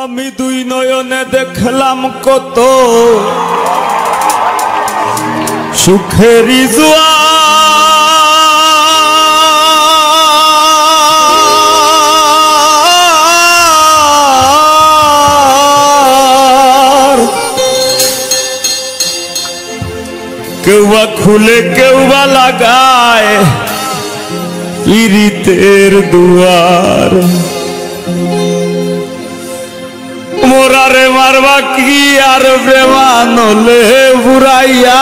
আমি দুই নয়নে দেখলাম কত সুখেরি জোয়ার, কেউ বা খুলে কেউ বা লাগায় পিরিতের দুয়ার। মোরারে মারবা কি আর প্রেমানলে বুড়াইয়া,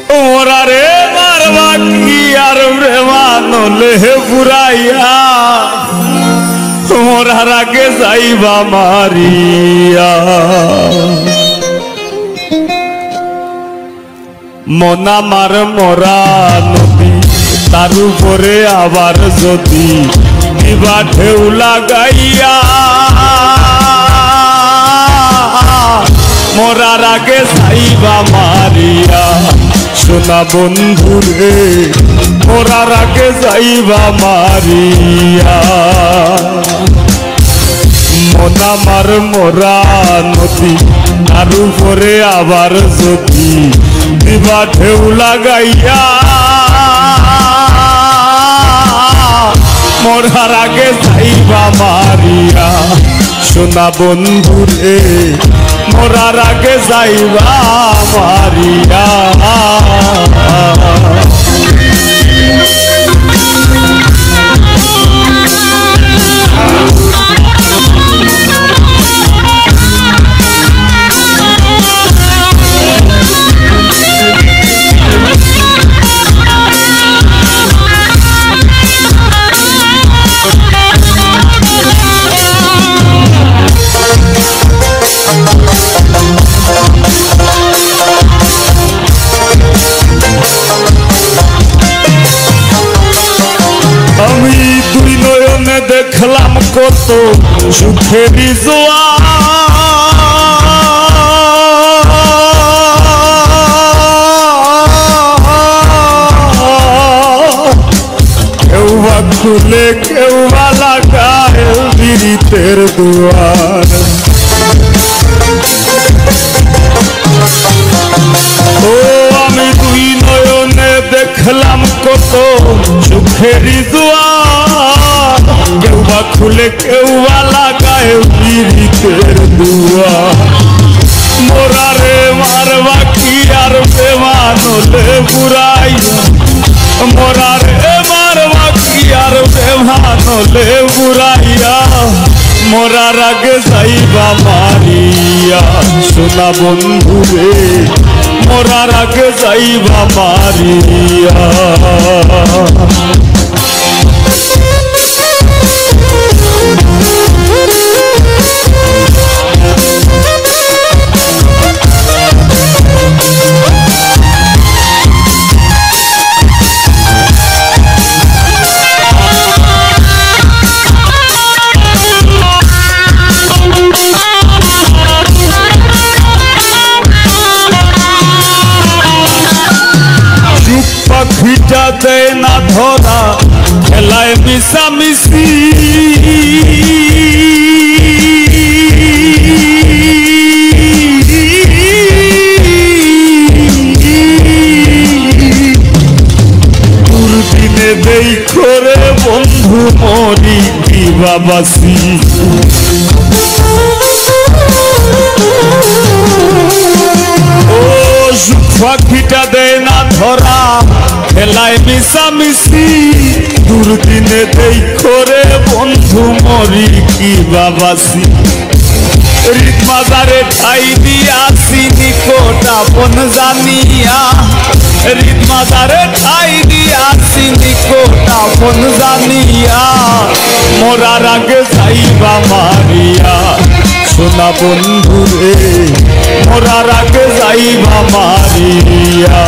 মোরারে মারবা কি আর প্রেমানলে বুড়াইয়া, মোরার আগে যাইবা মারিয়া। মনা মার মরা নদী, তার উপরে আবার যদি দিবা ঢেউ লাগাইয়া, মরার আগে যাইবা মারিয়া। সোনা বন্ধুরে মরার আগে যাইবা মারিয়া। মনা মার মরা নদী, তার উপরে আবার যদি দিবা ঢেউ লাগাইয়া, মরার আগে যাইবা মারিয়া। সোনা বন্ধুরে মরার আগে যাইবা মারিয়া। আমি দুই নয়নে দেখলাম কত সুখেরি জোয়ার, কেউ বা খুলে কেউ বা লাগায় পিরিতের দুয়ার। ও আমি দুই নয়নে দেখলাম কত সুখেরি জোয়ার, কেউ বা খুলে কেউ বা লাগায় পিরিতের দুয়ার। মোরারে মারবা কি আর বেমানলে বুড়াইয়া, মোরারে মারবা কি আর বেমানলে বুড়াইয়া, মোরার আগে যাইবা মারিয়া। সোনা বন্ধুরে মোরার আগে যাইবা মারিয়া। পাখিটা দেয় না ধরা, খেলায় মিশামিশি, দুর্দিনে দেই করে বন্ধু মরি কি বাবাসি। ও পাখিটা দেয় না ধরা, খেলায় মিশামিশি, দুর্দিনে দেই করে বন্ধু মরি কি বাবাসি। হৃদ মাজারে ঠাই দিয়াছি নিকট আপন জানিয়া, হৃদ মাজারে ঠাই দিয়াছি নিকট আপন জানিয়া, মোরার আগে যাইবা মারিয়া। সোনা বন্ধুরে মোরার আগে যাইবা মারিয়া।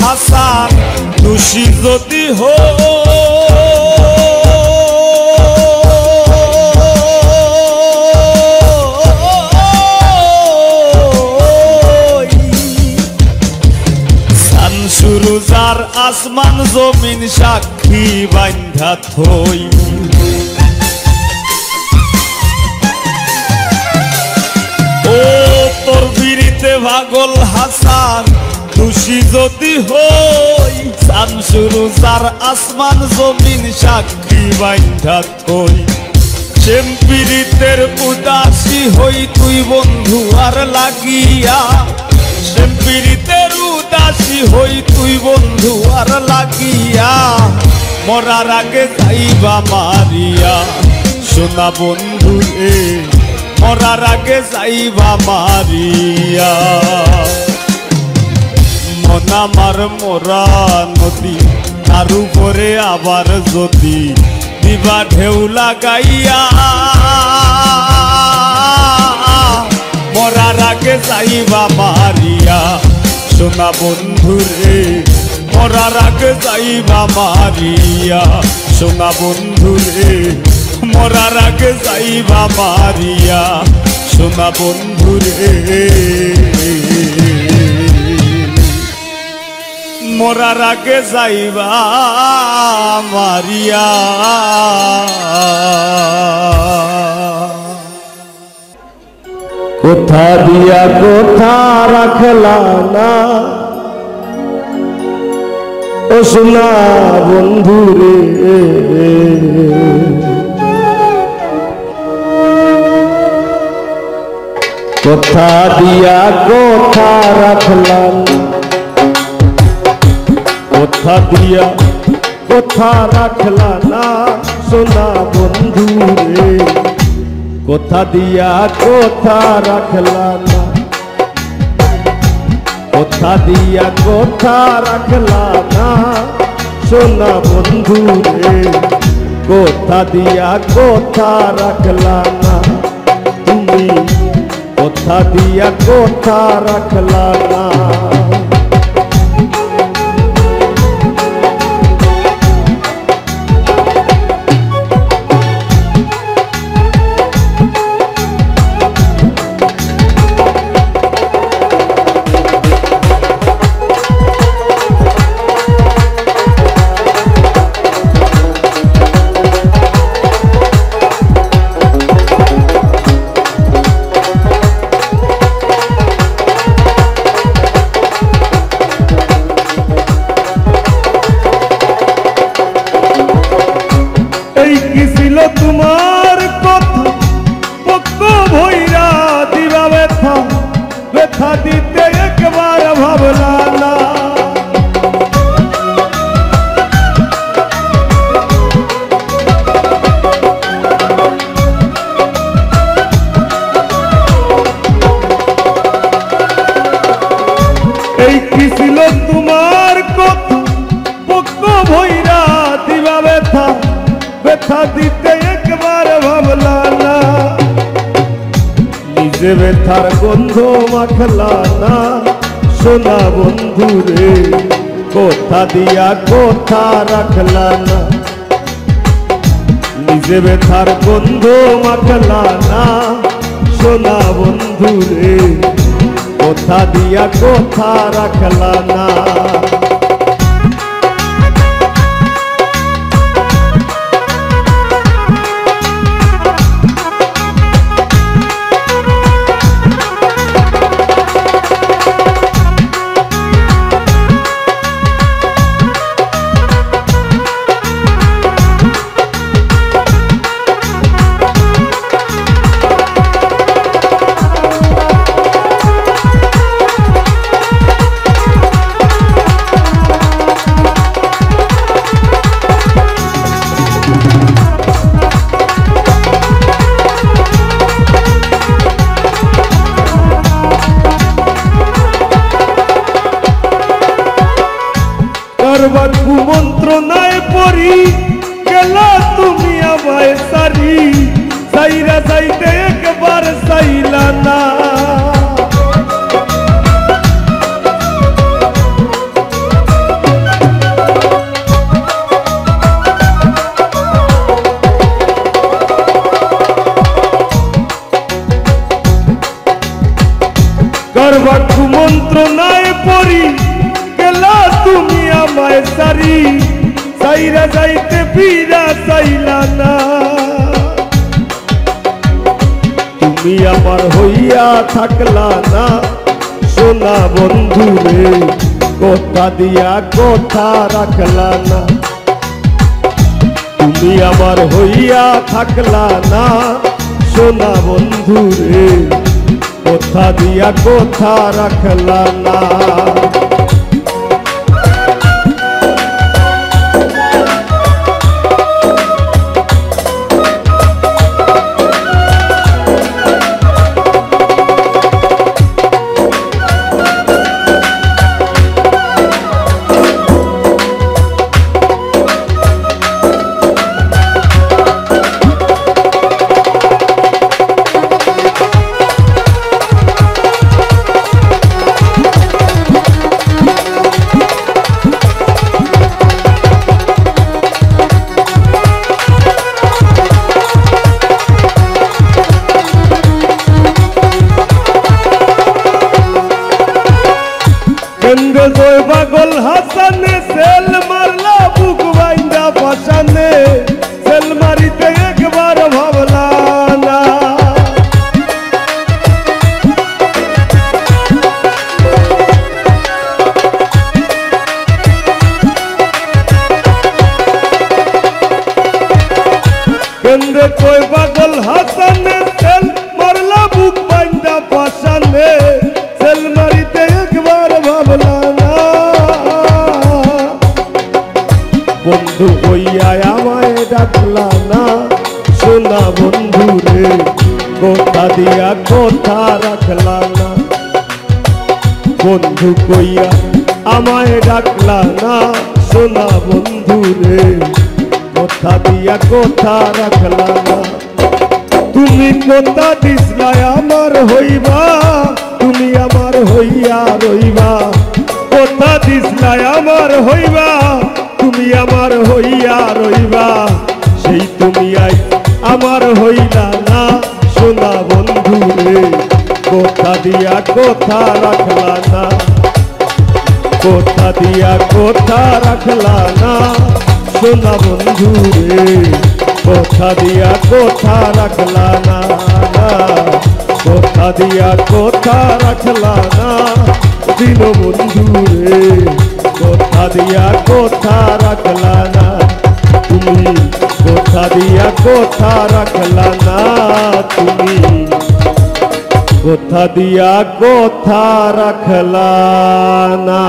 হাসান দোষী যদি শামসুরুজার আসমান জমিন সাক্ষী বান্ধা থই ও তোর বিরিতে পাগল হাসান দোষী যদি হই শামসুরুজার আসমান জমিন সাক্ষী বান্ধা থই সেম্পিরিতের উদাসী হই তুই বন্ধু আর লাগিয়া সেম্পিরিতের উদাসী হই তুই বন্ধু আর লাগিয়া মরার আগে যাইবা মারিয়া সোনা বন্ধু রে মরার আগে যাইবা মারিয়া মন আমার মোরা নদী তার উপরে আবার যদি দিবা ঢেউ লাগাইয়া মরার আগে যাইবা মারিয়া সোনা বন্ধু রে মরার আগে যাইবা মারিয়া সোনা বন্ধু রে মরার আগে যাইবা মারিয়া সোনা বন্ধু রে মরার আগে যাইবা মারিয়া কোথা দিয়া কোথা রাখলা না ও সোনা বন্ধু রে কোথা দিয়া কোথা রাখলা কোথা দিয়া কোথা রাখলা না সোনা বন্ধু রে কোথা দিয়া কোথা রাখলা না কোথা দিয়া কোথা রাখলা না সোনা বন্ধু রে কোথা দিয়া কোথা রাখলা না তুমি কোথা দিয়া কোথা রাখলা না তোমার কথা পক্ষ ভৈরা দিবা ব্যথা ব্যথা দিতে একবার ভাবলা না এই কি ছিল তোমার কথা পক্ষ ভৈরা দিবা ব্যথা ব্যথা দিতে একবার ভাবলা না নিজে ব্যথার গন্ধ মাখলা না সোনা বন্ধু রে কোথা দিয়া কোথা রাখলা না নিজে ব্যথার গন্ধ মাখলা না সোনা বন্ধু রে কোথা দিয়া কোথা রাখলা না করবার কুমন্ত্রণায় পড়ি গেলা তুমি আমায় সারি সাইরা যাইতে একবার চাইলা না করবা কুমন্ত্রণায় পড়ি গেলা তুমি আমায় সারি সাইরা যাইতে ফিরা চাইলা না তুমি আমার হইয়া থাকলা না সোনা বন্ধু রে কথা দিয়া কথা রাখলা না তুমি আমার হইয়া থাকলা না সোনা বন্ধু রে কথা দিয়া কথা রাখলা না পাগল হাসানে সেল মারলা বুক বাইন্দা পাশানে সেল মারিতে একবার ভাবলা না কেন্দ্রে কই পাগল হাসানে সেল মারলা বুক বাইন্দা পাশানে সেল মারিতে একবার ভাবলা না বন্ধু হইয়া আমায় ডাকলা না সোনা বন্ধু রে কথা দিয়া কথা রাখলা না বন্ধু কইয়া আমায় ডাকলা না সোনা বন্ধু রে কথা দিয়া কথা রাখলা না তুমি কথা দিসলাই আমার হইবা তুমি আমার হইয়া রইবা কথা দিসলাই আমার হইবা তুমি আমার হইয়া রইবা সেই তুমি আই আমার হইলা না সোনা বন্ধু রে কথা দিয়া কথা রাখলা না কথা দিয়া কথা রাখলা না সোনা বন্ধু রে কথা দিয়া কথা রাখলা না কথা দিয়া কথা রাখলা না দিন বন্ধু রে কথা দিয়া কথা রাখলা না তুমি কথা দিয়া কথা রাখলা না তুমি কথা দিয়া কথা রাখলা না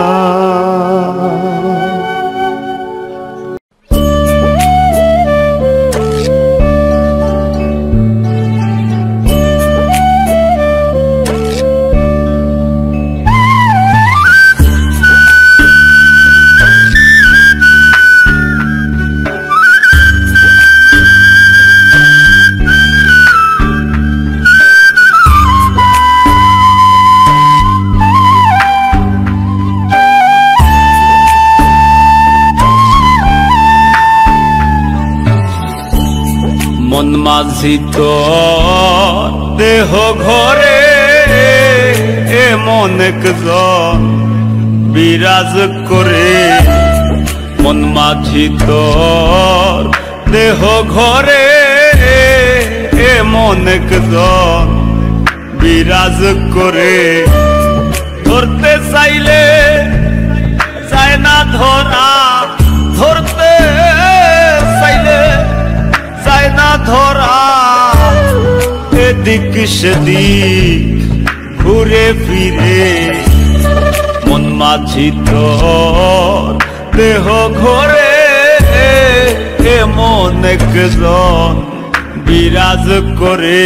মন মাঝি তোর দেহ ঘরে এমন একজন বিরাজ করে মন মাঝি তোর দেহ ঘরে এমন একজন বিরাজ করে ধরতে চাইলে চায় না ধরা ধরতে চাইলে চায় না ধরা এদিক সেদিক ঘুরে ফিরে মন মাঝি তোর দেহ ঘরে এমন একজন বিরাজ করে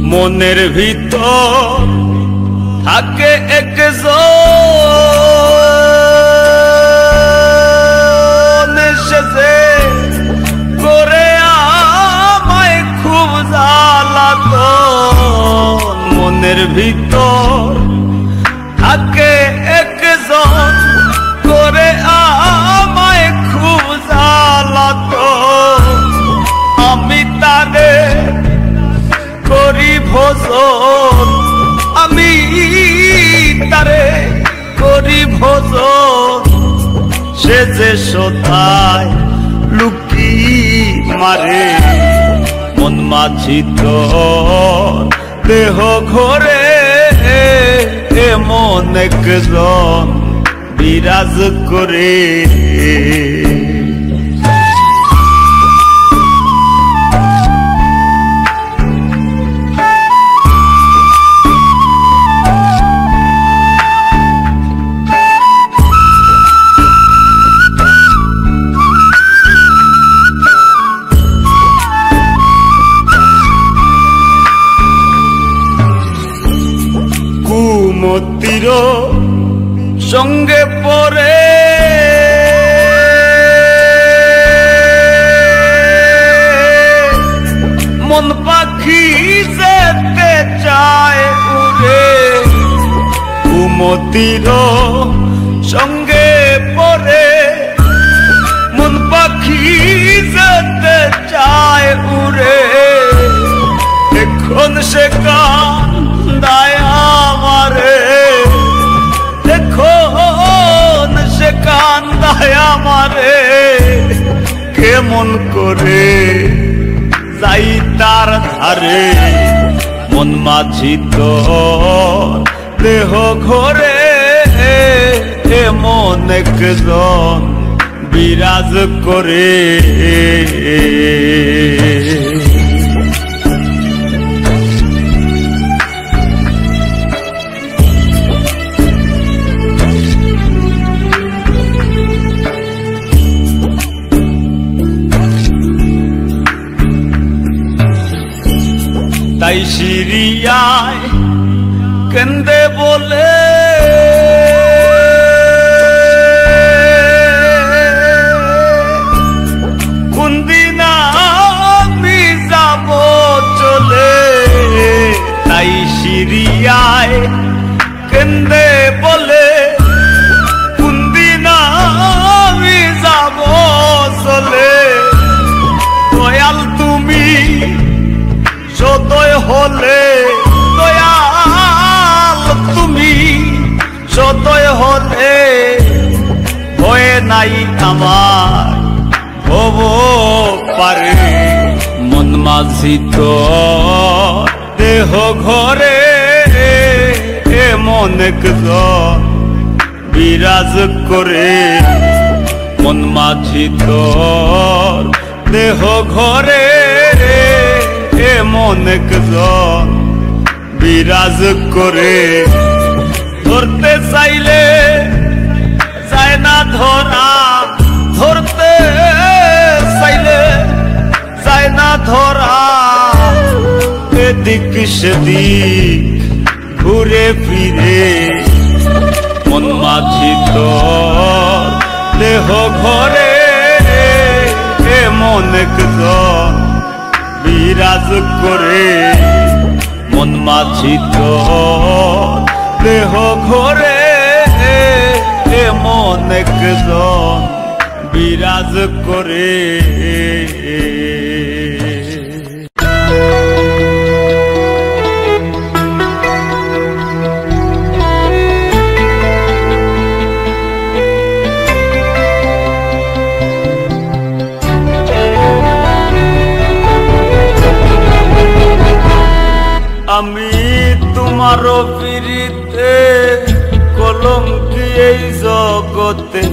মনের ভিতর থাকে একজন মনের ভিতর থাকে একজন করে আমায় খুব জ্বালাতন। আমি তারে করি ভোজন, আমি তারে করি ভোজন। সে যে সোতায় লুকি মারে মন মাঝি তোর দেহ ঘরে এমন একজন বিরাজ করে। কুমতির সঙ্গে পরে মন পাখি যেতে চায় উড়ে। কুমতির সঙ্গে পরে মন পাখি যেতে চায় উড়ে। এখন সে কান্দায় আমারে, এখন সে কান্দায় আমারে। কেমন করে যাই তার ধারে মন মাঝি তোর দেহ ঘরে এমন একজন বিরাজ করে। তাই সিরিয়ায় কেন্দে বলে কোন দিন আমি যাব চলে। তাই সিরিয়ায় কেন্দে বলে কোন দিন আমি যাব চলে। দয়াল তুমি সদয় হলে, দয়াল তুমি সদয় হলে ভয় নাই আমার হব পারে। মন মাঝি তোর দেহ ঘরে এমন একজন বিরাজ করে। মন মাঝি তোর দেহ ঘরে এমন একজন বিরাজ করে। ধরতে চাইলে যায় না ধরা, ধরতে চাইলে যায় না ধরা। এদিক সেদিক ঘুরে ফিরে মন মাঝি তোর দেহ ঘরে এমন একজন বিরাজ করে। মন মাঝি তোর দেহ ঘরে এমন একজন বিরাজ করে। আমি তোমার পিরিতে কলঙ্কি এই জগতে,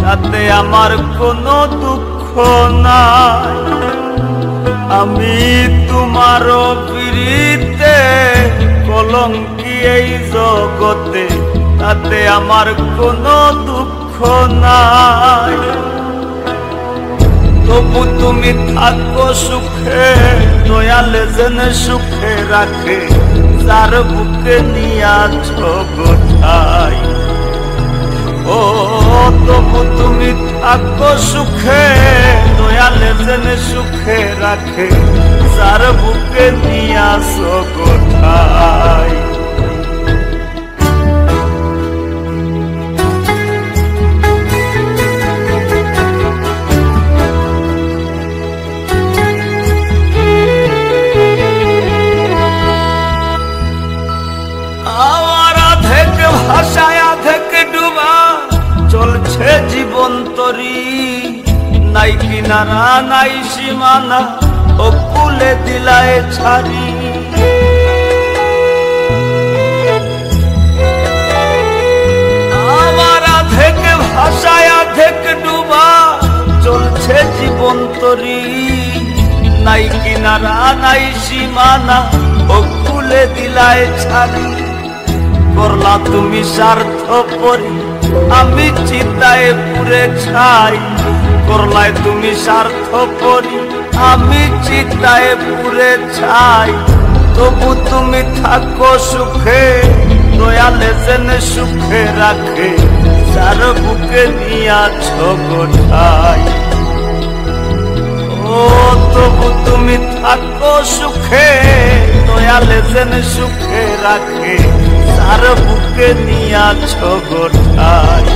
তাতে আমার কোনো দুঃখ নাই। আমি তোমার পিরিতে কলঙ্কি এই জগতে, তাতে আমার কোনো দুঃখ নাই। তবু তুমি থাকো সুখে, দয়ালে যেন সুখে রাখে, যার বুকে নিয়াছ গোঠাই। ও তবু তুমি থাকো সুখে, দয়ালে যেন সুখে রাখে, যার বুকে নিয়াছ গোঠাই। কিনারা নাই সীমানা ও কুলে দিলায় ছাড়ি আমার আধেক ভাষায় আধেক ডুবা চলছে জীবন তরি নাই কিনারা নাই সীমানা ও কুলে দিলায় ছাড়ি করলা তুমি স্বার্থপরি আমি চিতায় পুরে ছাই করলায় তুমি স্বার্থপরি আমি চিতায় পুরে ছাই তবু তুমি থাকো সুখে দয়ালে যেন সুখে রাখে যার বুকে নিয়াছ গোঠাই ও তবু তুমি থাকো সুখে দয়ালে যেন সুখে রাখে যার বুকে নিয়াছ গোঠাই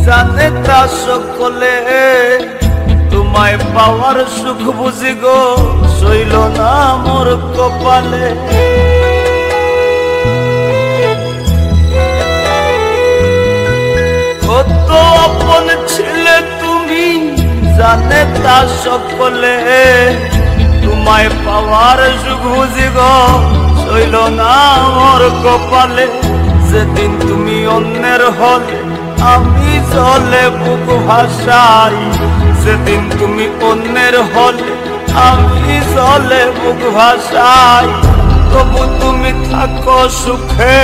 জানে তা সকলে তোমায় পাওয়ার সুখ বুঝি গো সইল না মোর কপালে কত আপন ছিলে তুমি জানে তা সকলে তোমায় পাওয়ার সুখ বুঝি গো সইল না মোর কপালে যেদিন তুমি অন্যের হলে আমি চলে বুক ভাষাই সেদিন তুমি অন্যের হলে আমি চলে বুক ভাষাই তবু তুমি থাকো সুখে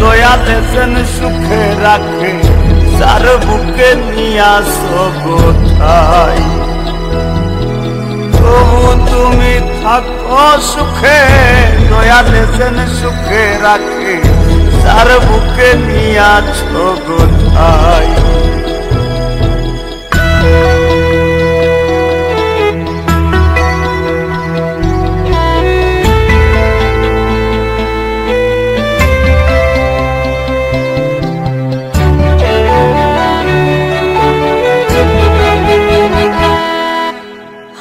দয়ালে যেন সুখে রাখে যার বুকে নিয়াস গোঠাই তবু তুমি থাকো সুখে দয়ালে যেন সুখে রাখে যার বুকে নিয়াছ গোঠাই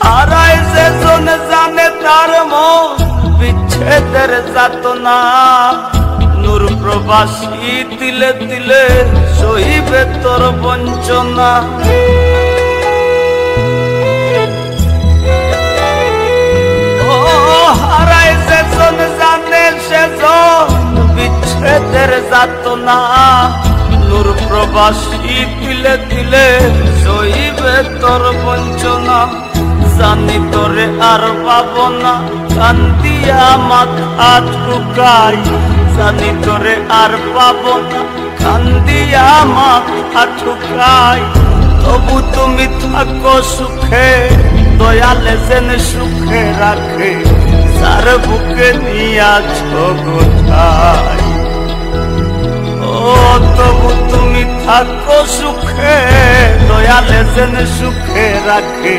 হারায় যে জন জানে তার মন বিচ্ছেদের যাতনা নূর প্রবাসী তিলে তিলে সহিবে তোর বঞ্চনা ও হারায় সেজন জানে সেজন বিচ্ছেদের যাতনা নূর প্রবাসী তিলে তিলে সহিবে তোর বঞ্চনা জানি তোরে আর পাব না কান্দিয়া মাথা ঠুকাই জানি তোরে আর পাব না কান্দিয়া মাথা ঠুকাই তবু তুমি থাকো সুখে দয়ালে যেন সুখে রাখে যার বুকে নিয়াছ গোঠাই ও তবু তুমি থাকো সুখে দয়ালে যেন সুখে রাখে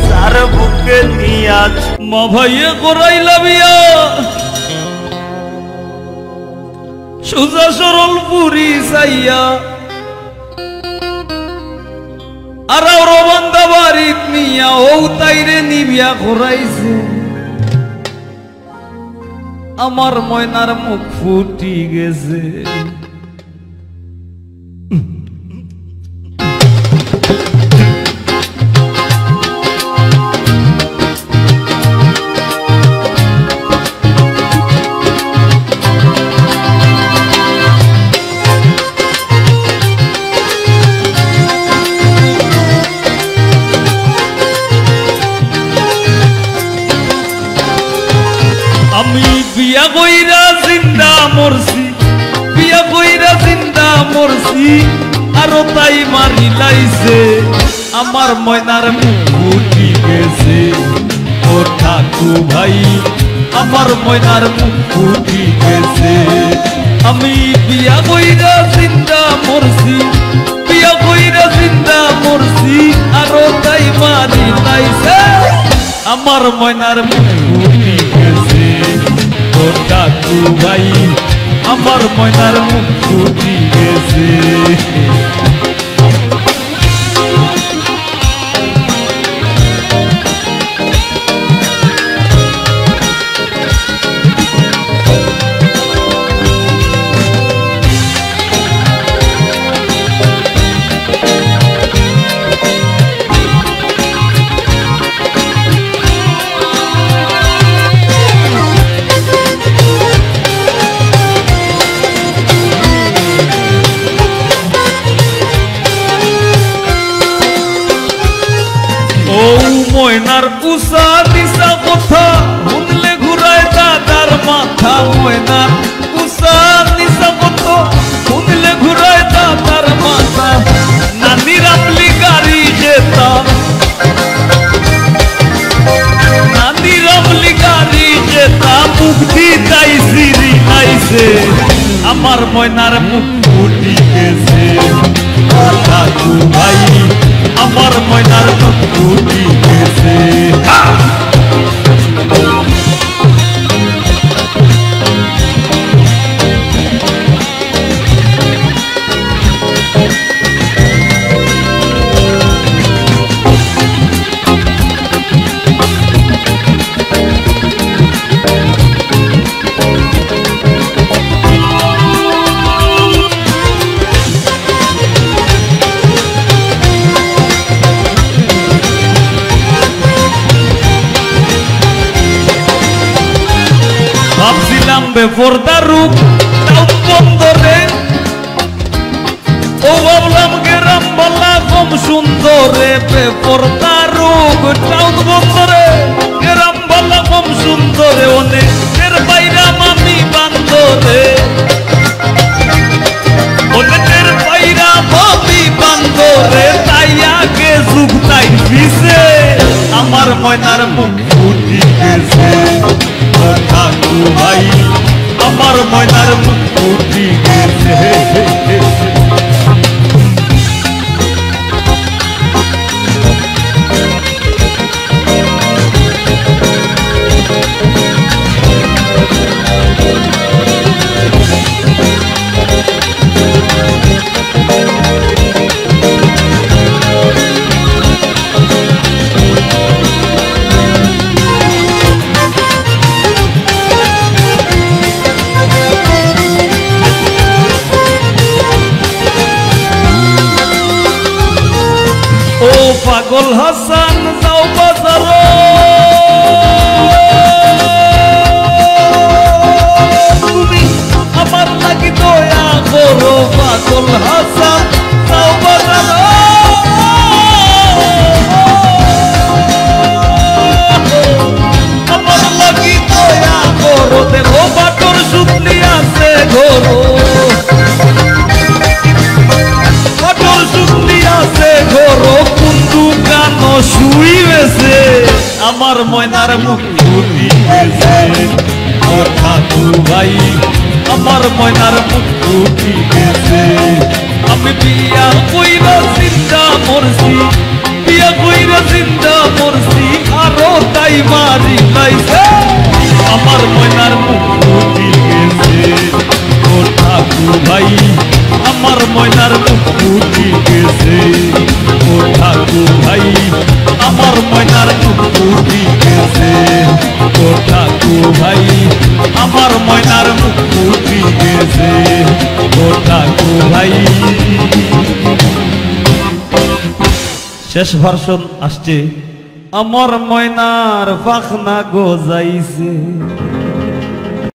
যার বুকে নিয়াছ মা ভাইয়ে করাইলা বিয়া সোজা সরল পুরি চাইয়া আর বান্ধা বাড়িত নিয়া ও তাইরে নিবিয়া করাইছে আমার ময়নার মুখ ফুটি গেছে আমি বিয়া কইরা জিন্দা মরছি বিয়া কইরা জিন্দা মরছি আরো তাই মারি লাইছে আমার ময়নার মুখ ফুটি গেছে ও ঠাকু ভাই আমার ময়নার মুখ ফুটি গেছে আমি বিয়া কইরা জিন্দা মরছি বিয়া কইরা জিন্দা মরছি আরো তাই মারি লাইছে আমার ময়নার মুখ ফুটি গেছে ও কাকু ভাই আমার ময়নার মুখ ফুটি গেছে ময়নার উষা দিশা কথা শুনলে ঘুরায় দাদার মাথা ময়নার উষা দিশা কথা শুনলে ঘুরায় দাদার মাথা নানির আপলি গাড়ি যেতাম নানির আপলি গাড়ি যেতাম মুক্তি তাই সিঁড়ি নাইছে আমার ময়নার মুখ ফুটি গেছে কাকু ভাই আমার ময়নার মুখ ফুটি গেছে ভাবছিলাম বেপরদা রূপ তাও বন্দরে ও ভাবলাম গেরাম বলা কম সুন্দরে বেপরদা রূপ তাও বন্দরে গেরাম বলা কম সুন্দরে অনেকের বাইরা মামি বান্দরে অনেকের বাইরা মামি বান্দরে তাই আগে যুগ তাই পিছে আমার ময়নার মুখ ফুটি গেছে কাকু ভাই আমার ময়নার মুখ ফুটি গেছে ও পাগল হাসান যাও বাজার তুমি আমার লাগি দয়া করো পাগল হাসান যাও বাজার আমার লাগি দয়া করো দেখো বাটর শুকনি আছে ঘরো বাটর শুকনি আছে ঘরো শুই গেছে আমার ময়নার মুখ ফুটি গেছে ও কাকু ভাই আমার ময়নার মুখ ফুটি গেছে আমি বিয়া কইরা জিন্দা মরছি বিয়া কইরা জিন্দা মরছি আরো তাই মারি লাইছে আমার ময়নার মুখ ফুটি গেছে ও কাকু ভাই আমার ময়নার মুখ ফুটি গেছে ও কাকু ভাই আমার ময়নার মুখ ফুটি গেছে ও কাকু ভাই আমার ময়নার মুখ ফুটি গেছে ও কাকু ভাই শেষ ভার্সন আসছে আমার ময়নার পাখনা গজাইছে।